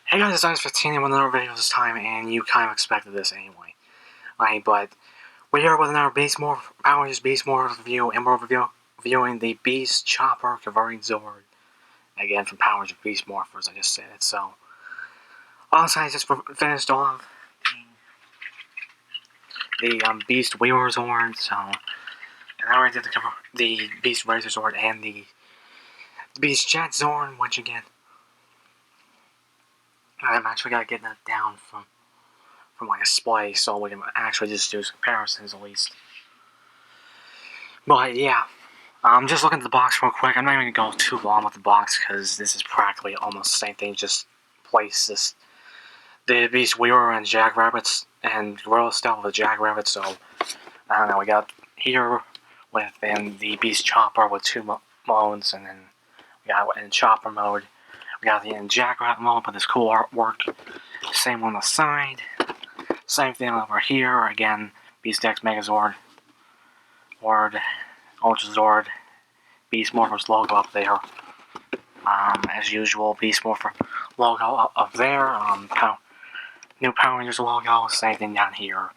Hey guys, it's Ice15 with another video this time, and you kind of expected this anyway. Right, but we're here with another Powers Beast Morphers review, and we're reviewing the Beast Chopper Converting Zord. Again, from Powers of Beast Morphers, I just said it, so. Also, I just finished off the Beast Wheeler Zord, so. And I already did the Beast Razor Zord and the Beast Jet Zord, which again, I'm actually gotta get that down from like a display so we can actually just do some comparisons at least. But yeah, just looking at the box real quick. I'm not even gonna go too long with the box because this is practically almost the same thing. Just place the Beast Wheeler and Jackrabbits and Gorilla style with the Jackrabbits. So I don't know. We got here within the Beast Chopper with two modes, and then we got in Chopper mode. We got the in Jackrabbit mode with this cool artwork. Same on the side. Same thing over here. Again, Beast X Megazord, Ultra Zord, Beast Morphers logo up there. As usual, Beast Morpher logo up there. New Power Rangers logo, same thing down here.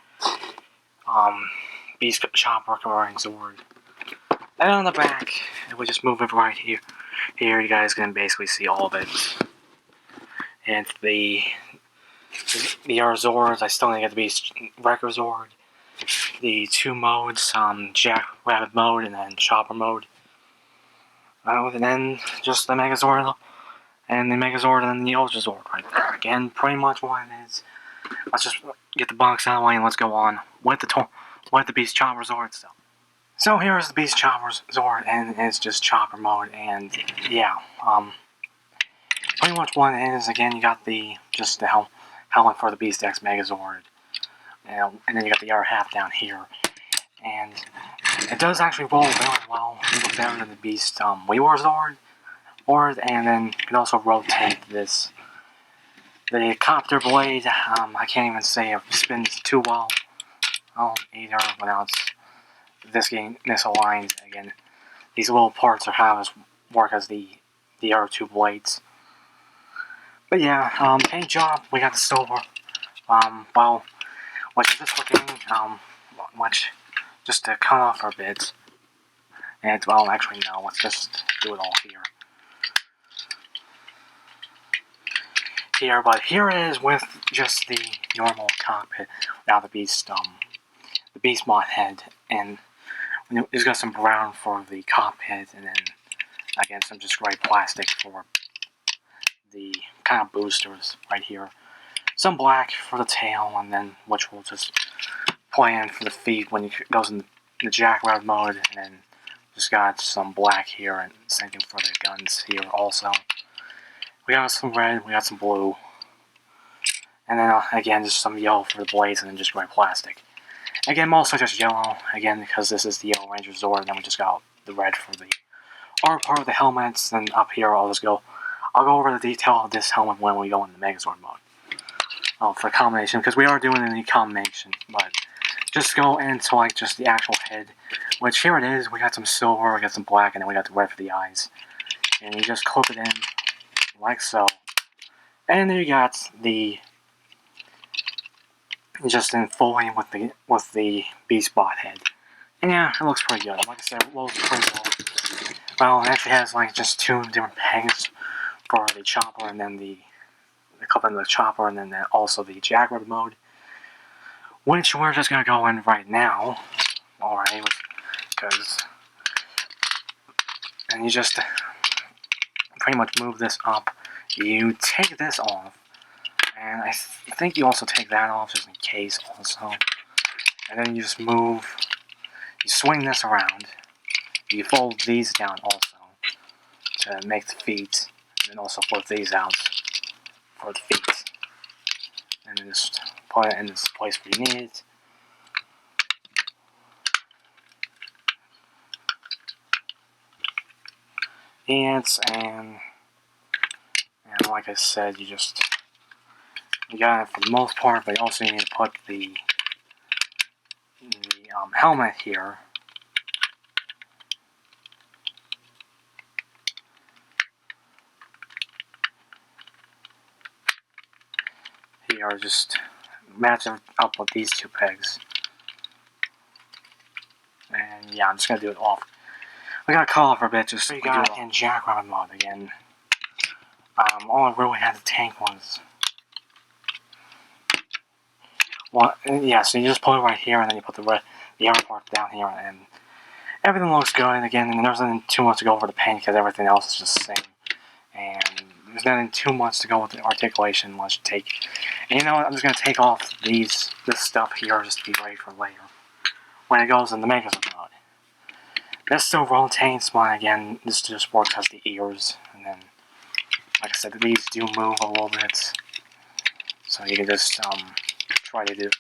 Beast Chopper Converting Zord. And on the back, if we just move it right here, you guys can basically see all of it. And the Zords, I still need to get the Beast Wrecker Zord. The two modes, Jackrabbit mode and then Chopper mode. And then just the Megazord and the Megazord and the Ultra Zord right there. Again, pretty much what it is. Let's just get the box out of the way and let's go on with the Beast Chopper Zord stuff. So here's the Beast Chopper Zord, and it's just Chopper mode, and yeah, pretty much what it is. Again, you got the helmet for the Beast X Megazord, and then you got the other half down here, and it does actually roll very well, a little better than the Beast Wheeler Zord, and then you can also rotate this. The copter blade, I can't even say it spins too well, either without this getting misaligned. Again, these little parts are how this work as the other two blades. But yeah, paint job, we got the silver. Well, which is just looking, just to cut off our bits. And, well, actually, no, let's just do it all here. But here it is with just the normal cockpit, without the Beast mod head, and it's got some brown for the cockpit, and then, again, some just gray plastic for the kind of boosters right here. Some black for the tail, and then which will just play in for the feet when it goes in the Jackrabbit mode, and then just got some black here, and same thing for the guns here also. We got some red, we got some blue, and then again just some yellow for the blades, and then just gray plastic. Again, mostly just yellow, again because this is the Yellow Ranger Zord, and then we just got the red for the armor part of the helmets. Then up here I'll go over the detail of this helmet when we go in the Megazord mode. For combination, because we are doing the combination, but just go into like just the actual head, which here it is. We got some silver, we got some black, and then we got the red for the eyes. And you just clip it in like so, and there you got the just in fully with the Beast bot head. And yeah, it looks pretty good. Like I said, it looks pretty well. Well, it actually has like just two different pegs for the Chopper, and then the clip in the Chopper, and then also the Jackrabbit mode, which we're just gonna go in right now. Alright, and you just pretty much move this up. You take this off, and I think you also take that off just in case also. And then you just you swing this around. You fold these down also to make the feet, and then also flip these out for the feet. And then just put it in this place where you need it. And like I said, you got it for the most part, but you also need to put the helmet here. here, just match it up with these two pegs. And yeah, I'm just gonna do it off. We gotta call it for a bit, just we got in Jackrabbit mode again. All I really had to tank was... Well, yeah, so you just put it right here, and then you put the arrow part down here, and everything looks good again, and there's nothing too much to go over the paint, because everything else is just the same. And there's nothing too much to go with the articulation unless you take... And you know what, I'm just gonna take off this stuff here, just to be ready for later, when it goes in the Megazord mode. This still rotates, but again, this just works as the ears, and then, like I said, these do move a little bit, so you can just try to do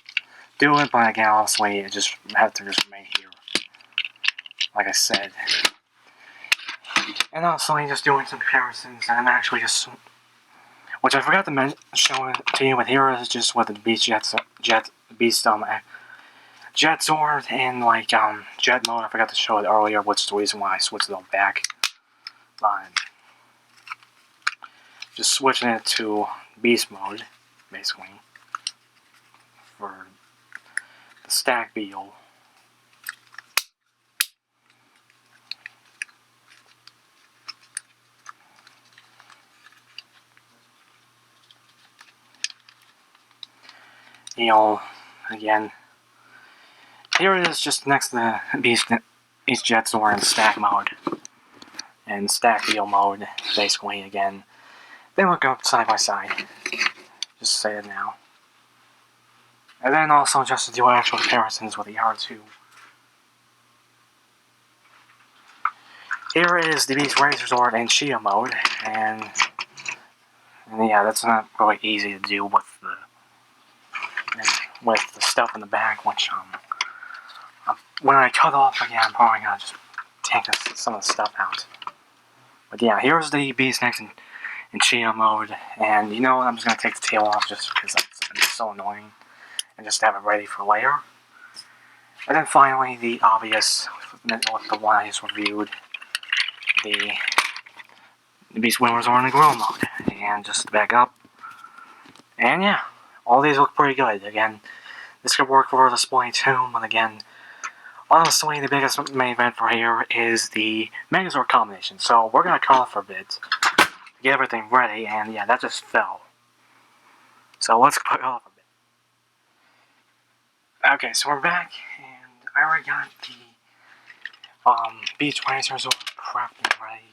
it, but again, honestly, it just have to just remain here, like I said. And also, just doing some comparisons, and I'm actually just, which I forgot to show it to you, but here is just what the Megazord and like jet mode. I forgot to show it earlier, which is the reason why I switched it all back. But just switching it to beast mode, basically, for the stack beetle. You know, again, here it is just next to the beast Jetzor in stack mode. And stack beetle mode, basically, again. They look up side by side. Just say it now. And then also just to do actual comparisons with the R2. Here is the Beast Megazord in Shia mode, and yeah, that's not really easy to do with the stuff in the back, which when I cut off again, I'm probably gonna just take some of the stuff out. But yeah, here's the Beast next in Shia mode, and you know what, I'm just gonna take the tail off just because it's so annoying, and just have it ready for later. And then finally, the obvious, with the one I just reviewed, the Beast Megazord in the Grill mode. And just to back up. And yeah, all these look pretty good. Again, this could work for display too, but again, honestly, the biggest main event for here is the Megazord combination. So we're going to call it for a bit to get everything ready, and yeah, that just fell. So let's put it off a bit. Okay, so we're back, and I already got the Beast Megazord prepped and ready.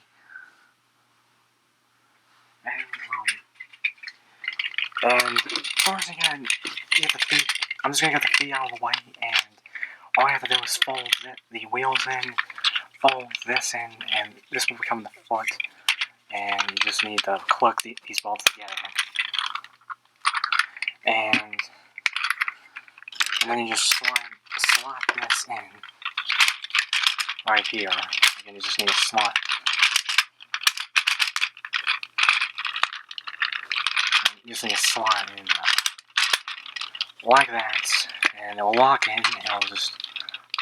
And first again, I'm just gonna get the feet out of the way, and all I have to do is fold the wheels in, fold this in, and this will become the foot. And you just need to click these bolts together. And then you just slot this in right here. Again, you just need to slot. You just need to slide in like that, and it'll lock in, and it'll just,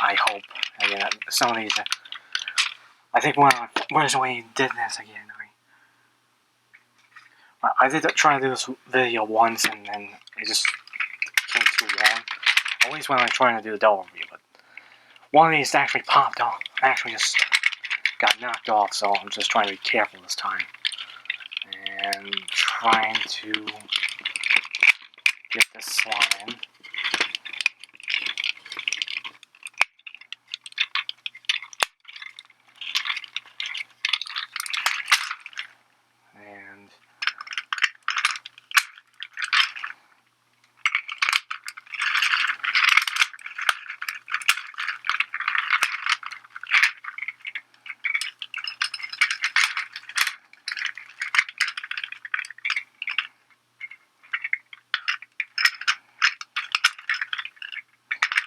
I hope, again, some of these, I think when I originally did this again, I did try to do this video once, and then it just came too long, at least when I was trying to do the double review, but one of these actually popped off, actually just got knocked off, so I'm just trying to be careful this time, and trying to get this slot in.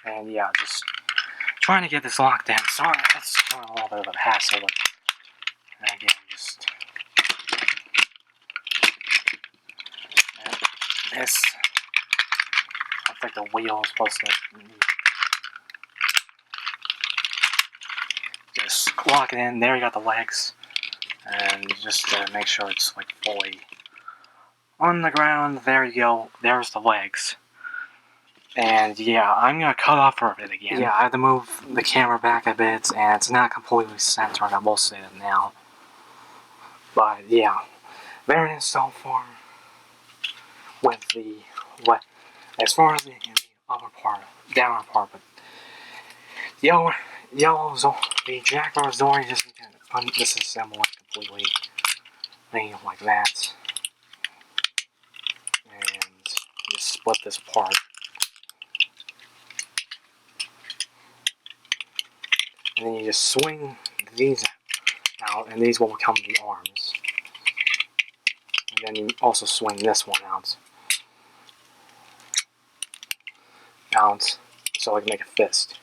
And yeah, just trying to get this locked in. So that's a little bit of a hassle, but again, just this. I think the wheel is supposed to just lock it in. There you got the legs, and just make sure it's like fully on the ground, there you go, there's the legs. And yeah, I'm gonna cut off for a bit again. Yeah, I have to move the camera back a bit, and it's not completely centered, I will say it now. But yeah, there it is so far. With the, as far as the upper part, downer part, but the Jaguar Zord just need to disassemble it completely. Maybe like that. And just split this apart. And then you just swing these out, and these will become the arms. And then you also swing this one out, so I can make a fist.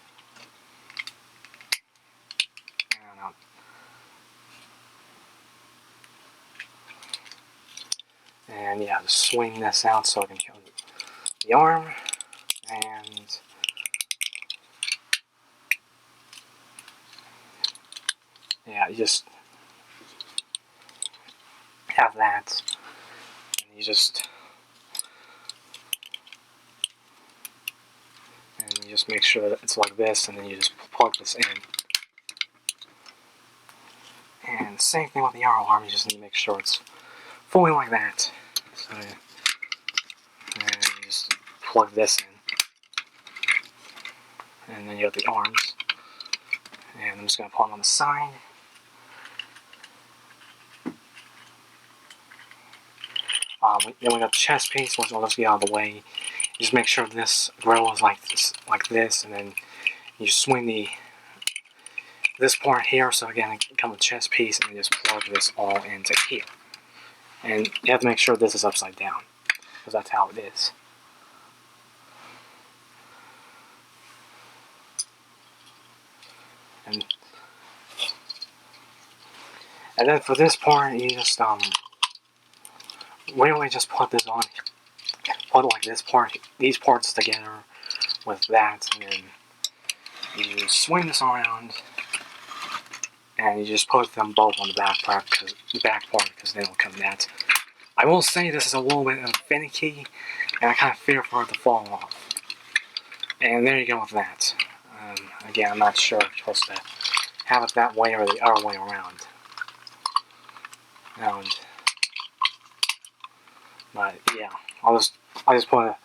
And yeah, just swing this out so I can kill the arm, and yeah, you just have that, and you just make sure that it's like this, and then you just plug this in. And same thing with the arrow arm, you just need to make sure it's fully like that. So, and you just plug this in. And then you have the arms. And I'm just going to put them on the side. Then we got the chest piece, which I'll just get out of the way. Just make sure this grows like this, and then you swing this part here, so again it becomes a chest piece, and you just plug this all into here. And you have to make sure this is upside down, because that's how it is. And then for this part, you just really just put this on, put like these parts together with that, and then you swing this around, and you just put them both on the back part because they don't come that. I will say this is a little bit finicky, and I kind of fear for it to fall off. And there you go with that. Again, I'm not sure if you're supposed to have it that way or the other way around. But yeah, I'll just put it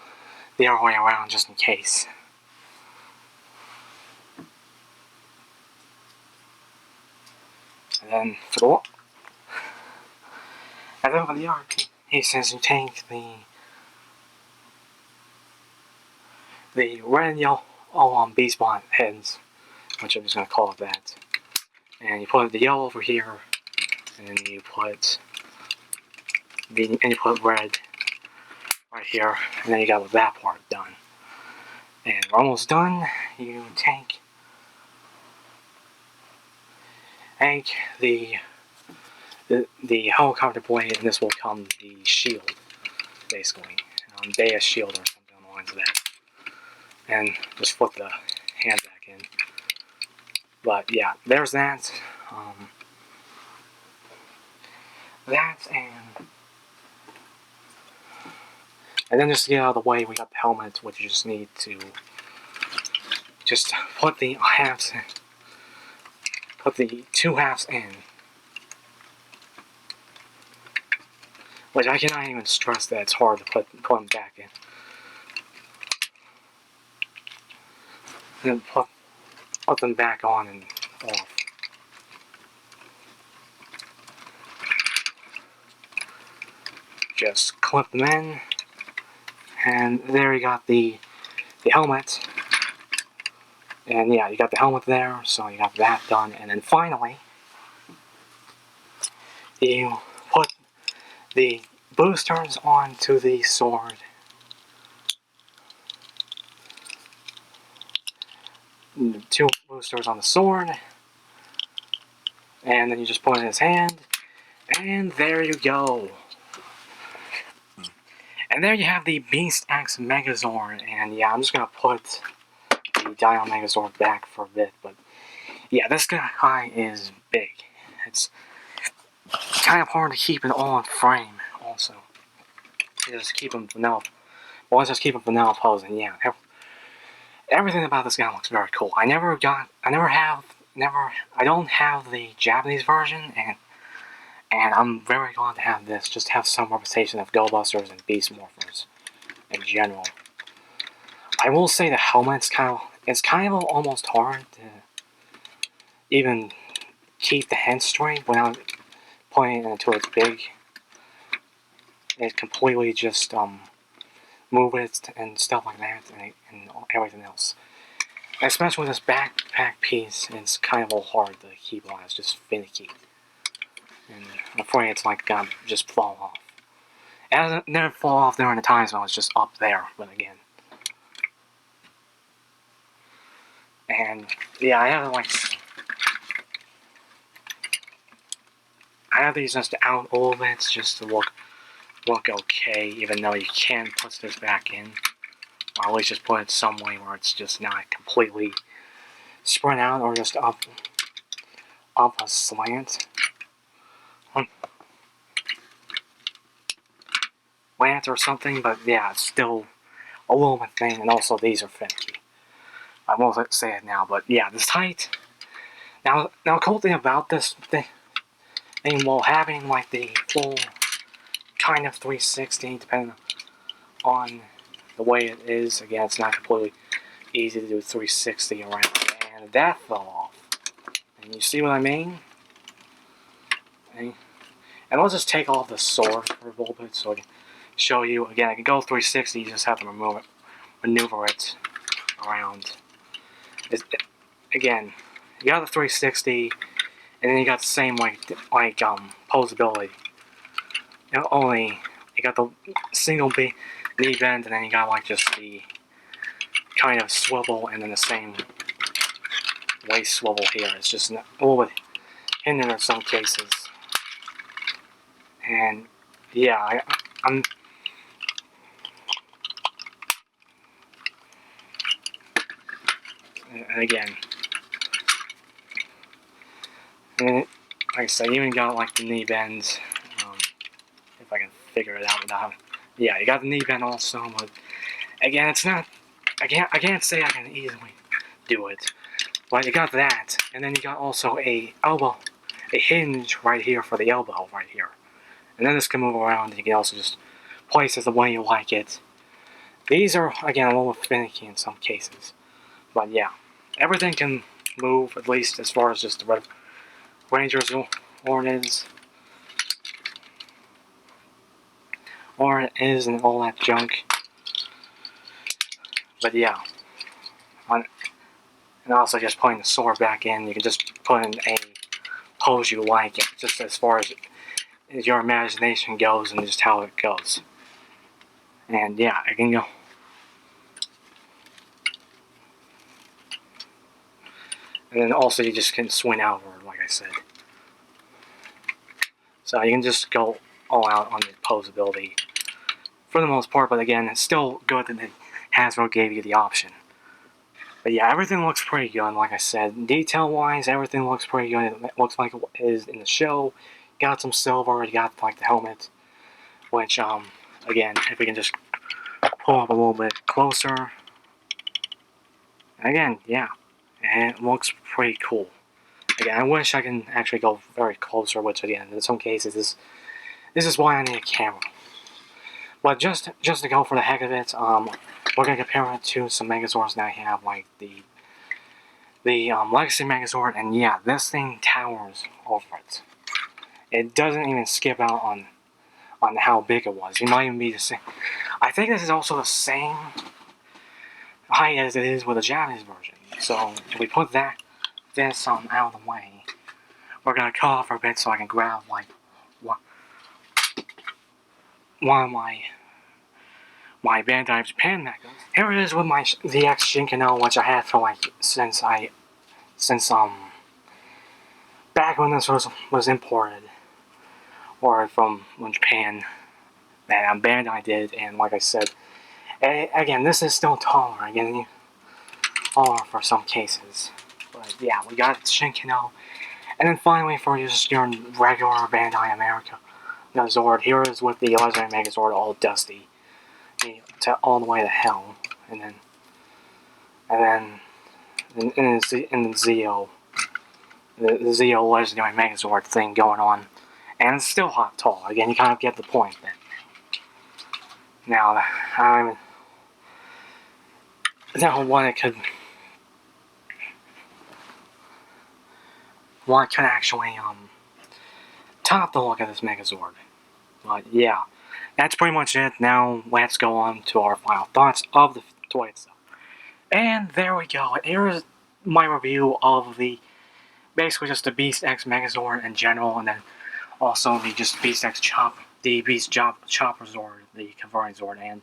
the other way around just in case. And then for the other pieces, you take the red and yellow beast bot heads, which I'm just gonna call it that, and you put the yellow over here, and then you put red right here, and then you got that part done. And we're almost done. You take the helicopter blade, and this will become the shield, basically. Dea's shield or something along the lines of that. And just flip the hand back in. But yeah, there's that. And then just to get out of the way, we got the helmet, which you just need to just put the halves in. Put the two halves in. Which I cannot even stress that it's hard to put them back in. And then put them back on and off. Just clip them in. And there you got the helmet. And yeah, you got the helmet there, so you got that done. And then finally, you put the boosters onto the sword. 2 boosters on the sword. And then you just put it in his hand. And there you go. And there you have the Beast X Megazord. And yeah, I'm just going to put the Dial Megazord back for a bit. But yeah, this guy is big. It's kind of hard to keep it all in frame also. just keep them vanilla. Well, let's just keep them vanilla pose, and yeah, everything about this gun looks very cool. I don't have the Japanese version, and I'm very glad to have this, just to have some representation of Go Busters and Beast Morphers in general. I will say the helmet's it's kind of almost hard to even keep the head straight without putting it until it's big. It completely just move it and stuff like that, and everything else. Especially with this backpack piece, it's kind of a little hard to keep on. It's just finicky, and I'm afraid it's like gonna just fall off. It doesn't never fall off during the times when it's just up there, but again. And yeah, I have these just out a little bit just to look okay, even though you can put this back in, or at least just put it some way where it's just not completely spread out or just up a slant. Or something, but yeah, it's still a little bit thin, and also these are finicky. I won't say it now, but yeah, this height. Now, cool thing about this thing, while having like the full kind of 360, depending on the way it is. Again, it's not completely easy to do 360 around, and that fell off. And you see what I mean? Okay. And let's just take off the sword for a little bit so I can show you. Again, I can go 360, you just have to maneuver it around. Again, you got the 360, and then you got the same posability. Only you got the single knee bend, and then you got like just the kind of swivel, and then the same waist swivel here. It's just a little bit hindered in some cases. And yeah, I'm. And again, and then, like I said, you even got like the knee bends. If I can figure it out without. Yeah, you got the knee bend also, but again, it's not. I can't say I can easily do it. But you got that, and then you got also a hinge right here for the elbow right here. And then this can move around, and you can also just place it the way you like it. These are, again, a little finicky in some cases. But yeah, everything can move, at least as far as just the Red Ranger's horn is. Or it is, and all that junk. But yeah. And also just putting the sword back in, you can just put in a pose you like, just as far as your imagination goes and just how it goes. And yeah, I can go. And then also you just can swing outward, like I said. So you can just go all out on the posability for the most part, but again, it's still good that Hasbro gave you the option. But yeah, everything looks pretty good, like I said. Detail-wise, everything looks pretty good. It looks like it is in the show. You got some silver, you got like the helmet, which, again, if we can just pull up a little bit closer. Again, yeah, and it looks pretty cool. Again, I wish I can actually go very closer, which again, in some cases, this is why I need a camera. But just to go for the heck of it, we're gonna compare it to some Megazords that I have, like the Legacy Megazord, and yeah, this thing towers over it. It doesn't even skip out on how big it was. It might even be the same. I think this is also the same height as it is with the Japanese version. So if we put this out of the way, we're gonna cut off a bit so I can grab like one of my Bandai Japan Megas. Here it is with my VX Shinkano, which I had for like since back when this was imported, or from Japan, that Bandai did, and like I said, again, this is still taller, again, taller for some cases. But yeah, we got Shinkano, and then finally for just your regular Bandai America Zord. Here is with the legendary Megazord all dusty, all the way to hell, and then in the Zeo, the Zeo legendary Megazord thing going on, and it's still hot tall. Again, you kind of get the point. Then now, what it could actually top the look of this Megazord. But yeah, that's pretty much it. Now let's go on to our final thoughts of the toy itself. And there we go. Here's my review of basically just the Beast X Megazord in general, and then also the just Beast X Chopper Zord, the Converting Zord, and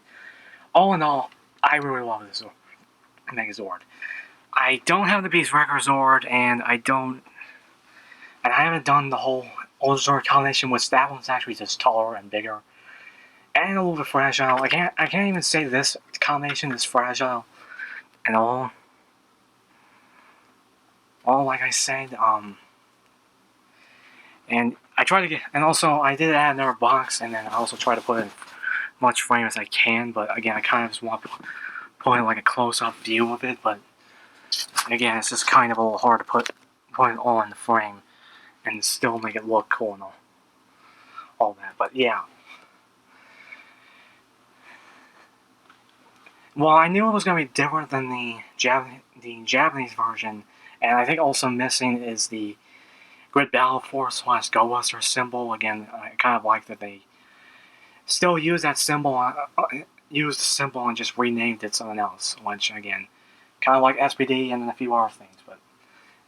all in all, I really love this Megazord. I don't have the Beast Wrecker Zord, and I haven't done the whole old Zord combination, which that one's actually just taller and bigger, and a little bit fragile. I can't even say this combination is fragile at all. Like I said, and I tried to get, and also I did add another box, and then I also try to put in as much frame as I can, but again, I kind of just want to put in like a close-up view of it, but again, it's just kind of a little hard to put it all in the frame and still make it look cool and all that, but yeah. Well, I knew it was going to be different than the Japanese version, and I think also missing is the Grid Battle Force / Go Buster symbol. Again, I kind of like that they still use that symbol, used the symbol and just renamed it something else, which again, kind of like SPD and a few other things,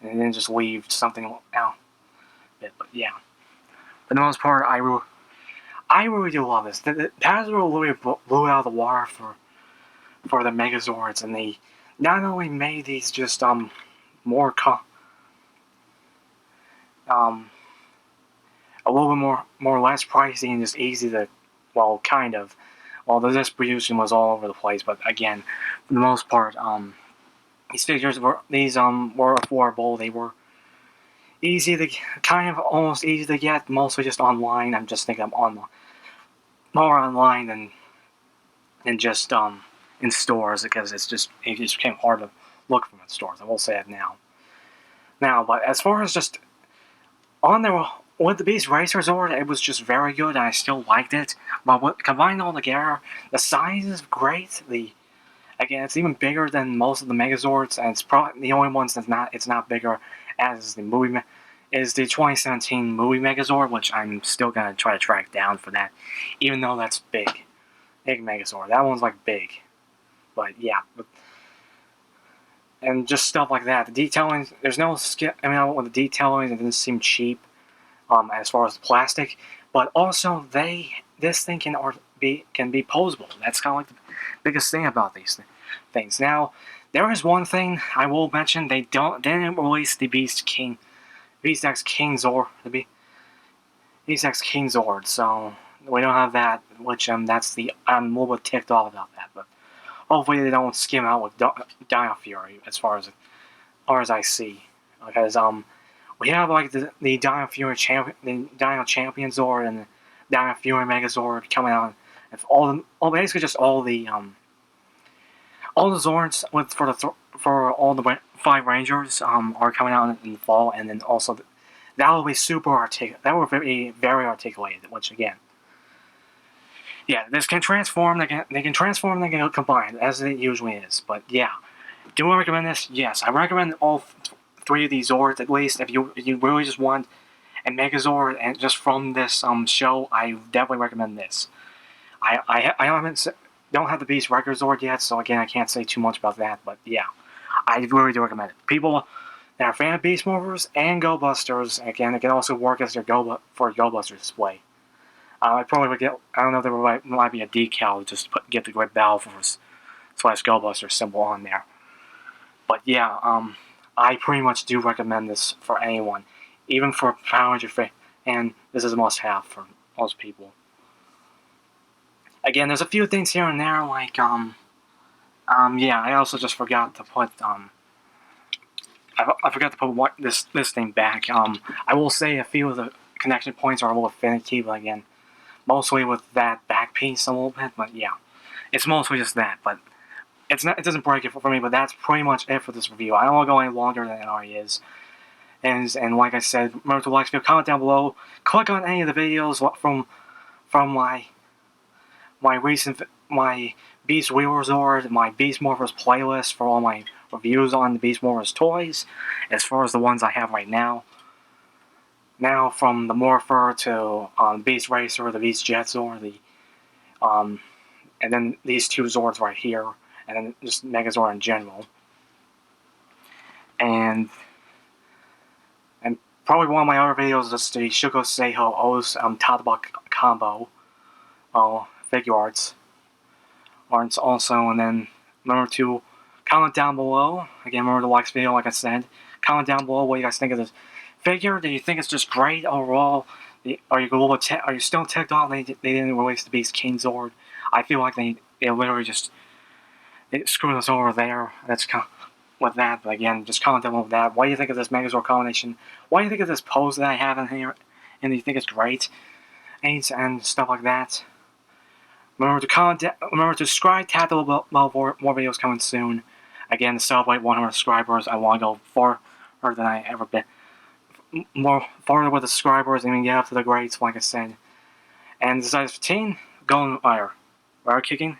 and then just leave something out. But yeah, for the most part, I really do love this. The Hasbro really blew out of the water for the Megazords, and they not only made these just more a little bit more less pricey and just easy to, well, kind of. Well, the distribution was all over the place, but again, for the most part, these figures were affordable. They were easy to, almost easy to get, mostly just online. I'm just thinking more online than just in stores, because it just became hard to look for in stores. I will say that now. But as far as just on there with the Beast Racer Zord, it was just very good, and I still liked it. But combined all together, the size is great. Again, it's even bigger than most of the Megazords, and it's probably the only ones it's not bigger as the movie is the 2017 movie Megazord, which I'm still gonna try to track down for that, even though that's big Megazord. That one's like big, but yeah. And just stuff like that. The detailing, there's no skip. I mean, with the detailing, it doesn't seem cheap, as far as the plastic. But also, this thing can be posable. That's kind of like the biggest thing about these things. Now, there is one thing I will mention. They didn't release the Beast X King Zord, Beast X King Zord. So we don't have that. Which I'm a little bit ticked off about that, but. Hopefully they don't skim out with Dino Fury as far as I see, because we have like the Dino Fury the Dino Champion Zord and the Dino Fury Megazord coming out, and basically just all the Zords for all the 5 Rangers are coming out in the fall, and then also that will be super articulate. That will be very articulated, which again. Yeah, this can transform. They can transform. They can combine, as it usually is. But yeah, do I recommend this? Yes, I recommend all 3 of these Zords at least. If you really just want a Megazord, and just from this show, I definitely recommend this. I don't have the Beast Wrecker Zord yet, so again I can't say too much about that. But yeah, I really do recommend it. People that are a fan of Beast Morphers and Go Busters, again, it can also work as their Go Buster display. I probably would get. I don't know if there might be a decal just to get the Grid Battle Force / Go Buster symbol on there. But yeah, I pretty much do recommend this for anyone, even for Power Ranger fan. And this is a must-have for most people. Again, there's a few things here and there, like yeah. I also just forgot to put I forgot to put this thing back. I will say a few of the connection points are a little finicky, but again. mostly with that back piece a little bit, but yeah, it's mostly just that, but it's not, it doesn't break it for me, but that's pretty much it for this review. I don't want to go any longer than it already is. And like I said, remember to like, comment down below, click on any of the videos from my recent my Beast Megazord, my Beast Morphers playlist for all my reviews on the Beast Morphers toys, as far as the ones I have right now. Now from the Morpher to Beast Racer, the Beast Jet Zord, and then these two Zords right here, and then just Megazord in general. And probably one of my other videos is the Shuko Seiho O's Tadabak combo figure arts also, and then remember to comment down below. Again, remember to like this video, like I said. Comment down below what you guys think of this figure. Do you think it's just great overall? Are you still ticked off they didn't release the Beast King Zord? I feel like they literally just screwed us over there. That's kind of with that, but again, just comment down below with that. What do you think of this Megazord combination? What do you think of this pose that I have in here? And do you think it's great? And stuff like that. Remember to comment, remember to subscribe, tap the little bell for more videos coming soon. Again, to celebrate 100 subscribers, I want to go farther than I ever been. More farther with the subscribers and get up to the grades, like I said. And this is 15, going fire. Fire kicking.